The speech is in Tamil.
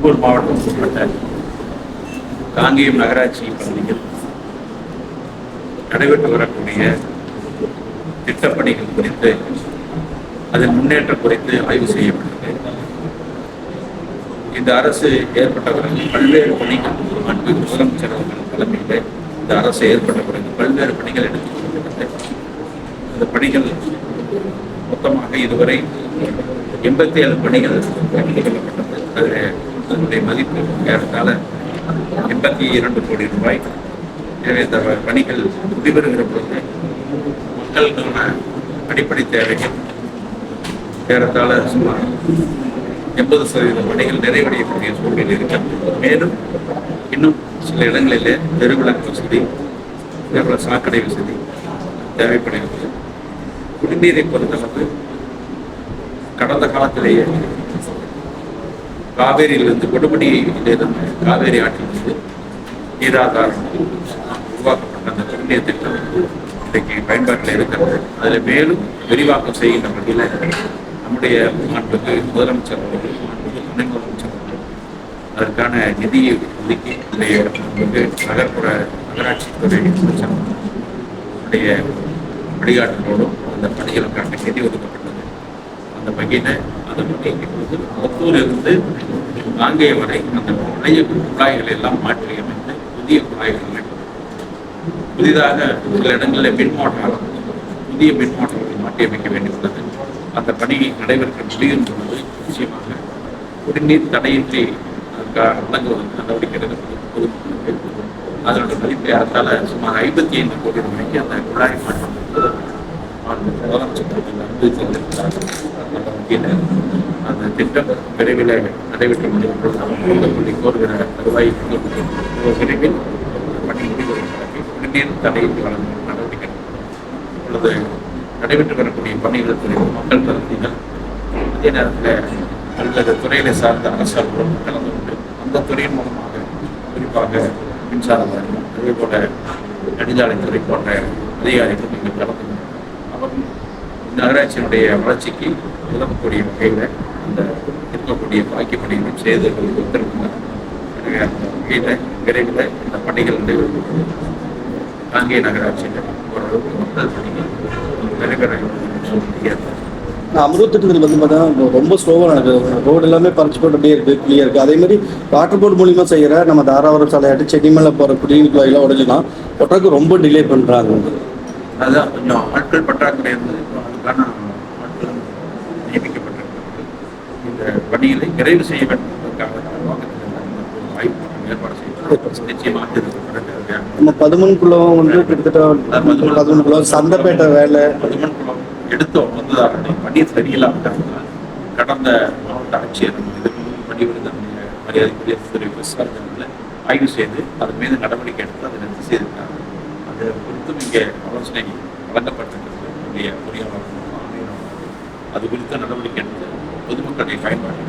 திருப்பூர் மாவட்டம் உட்பட்ட காங்கேயம் நகராட்சி பகுதியில் நடைபெற்று வரக்கூடிய திட்டப்பணிகள் குறித்து அதன் முன்னேற்றம் குறித்து ஆய்வு செய்யப்பட்டது. இந்த அரசு ஏற்பட்ட பிறகு பல்வேறு பணிகள் முதலமைச்சர் அவர்கள் தலைமையில் இந்த அரசு ஏற்பட்ட பிறகு பல்வேறு பணிகள் எடுத்துக் கொள்ளப்பட்டது. அந்த பணிகள் மொத்தமாக இதுவரை 87 பணிகள் எடுத்துக் கொள்ளப்பட்டது. அதனுடைய மதிப்பு ஏறத்தாழ 82 கோடி ரூபாய். எனவே இந்த பணிகள் முடிவெறுகிற பொழுது மக்களுக்கான அடிப்படை தேவைகள் ஏறத்தாழ சுமார் 80% பணிகள் நிறைவடையக்கூடிய சூழ்நிலை இருக்கிறது. மேலும் இன்னும் சில இடங்களிலே தெருவிளக்கு வசதி, சாக்கடை வசதி தேவைப்படுகிறது. குடிநீரை பொறுத்தளவு கடந்த காலத்திலேயே காவேரியிலிருந்து கொடுமணியிலிருந்து காவேரி ஆற்றிலிருந்து நீராதாரம் உருவாக்கப்பட்ட அந்த குடிநீர் திட்டம் இன்றைக்கு பயன்பாட்டில் இருக்கிறது. அதில் மேலும் விரிவாக்கம் செய்கின்ற வகையில் நம்முடைய மாண்புக்கு முதலமைச்சர் அவர்கள், துணை முதலமைச்சர் அவர்கள் அதற்கான நிதியை ஒதுக்கி நகர்ப்புற நகராட்சித்துறை அமைச்சர் வழிகாட்டுகளோடும் அந்த பணிகளுக்கான நிதி ஒதுக்கப்பட்டது. அந்த வகையில் அந்த பணி இப்போது முத்தூரிலிருந்து காங்கேயம் வரை அந்த பழைய குழாய்களை எல்லாம் மாற்றி அமைத்து புதிய குழாய்கள் புதிதாக சில இடங்களில் புதிய மின் மோட்டார்களை மாற்றி அமைக்க வேண்டியுள்ளது. அந்த பணி நடைபெற்ற முடியும் பொழுது நிச்சயமாக குடிநீர் தடையின்றி வழங்குவதற்கு நடவடிக்கை எடுக்கப்படும். பொதுமக்களுக்கு அதனுடைய மதிப்பை அரசால சுமார் 55 கோடி ரூபாய்க்கு அந்த குழாய் மாற்றம் முதலமைச்சர் அறிவித்திருக்கிறார்கள். அந்த வகையில் அந்த திட்டம் விரைவில் நடைபெற்று முடிவுகளை கோருகிற வருவாய் விரைவில் பணி முடிவதற்கு குடிநீர் தடையின்றி வழங்கும் நடவடிக்கை இப்பொழுது நடைபெற்று வரக்கூடிய பணிகள் குறித்து மக்கள் கருத்திகள் அதே நேரத்தில் பல்வேறு துறைகளை சார்ந்த அரசாங்கம் கலந்து கொண்டு அந்த துறையின் மூலமாக குறிப்பாக மின்சார வாரியம், அதே போல நெடுஞ்சாலைத்துறை போன்ற அதிகாரிகள் இங்கு கலந்து கொண்டு அவர்கள் நகராட்சியினுடைய வளர்ச்சிக்கு உதவக்கூடிய வகையில் அந்த இருக்கக்கூடிய பாக்கி பணிகளை செய்து உத்தரவிட்டார். எனவே அந்த வகையில் விரைவில் இந்த பணிகள் காங்கேய நகராட்சியில் ஓரளவுக்கு மக்கள் பணிகள் நிறைவேற அமர்வு திட்டத்தில் பார்த்தீங்கன்னா ரொம்ப ஸ்லோவாக நடக்குது. ரோடு எல்லாமே பறிச்சு போட்டு அப்படியே இருக்குது, கிளியர் இருக்குது. அதே மாதிரி வாட்டர் போர்டு மூலிமா செய்கிற நம்ம தாராவரம் சாலையாட்டு செடி மேலே போகிற குடிநீர் குழாயெல்லாம் உடஞ்சுன்னா ஒட்டருக்கு ரொம்ப டிலே பண்ணுறாங்க. அதுதான் கொஞ்சம் ஆட்கள் பற்றாக்குறை இருந்தது. அதுக்கான ஆட்கள் நியமிக்கப்பட்டிருக்கிறது. இந்த பணிகளை நிறைவு செய்ய வேண்டும் என்பதற்காக வாய்ப்பு ஏற்பாடு செய்யப்படும். நிச்சயமாக நம்ம 11 குளம் கிட்டத்தட்ட 11 குளம் சந்தைப்பேட்டை வேலை 11 குளம் எடுத்தோம் வந்ததாக பணி சரியில்லாமல் கடந்த மாவட்ட ஆட்சியர் பணிபுரிந்த மரியாதைக்குரிய துறை விசாரணைகளை ஆய்வு செய்து அதன் மீது நடவடிக்கை எடுத்து அதை ரத்து செய்திருக்காங்க. அது குறித்தும் இங்கே ஆலோசனை வழங்கப்பட்டிருக்கிறது. பொறியாளர் அது குறித்த நடவடிக்கை எடுத்து பொதுமக்களுடைய பயன்பாட்டை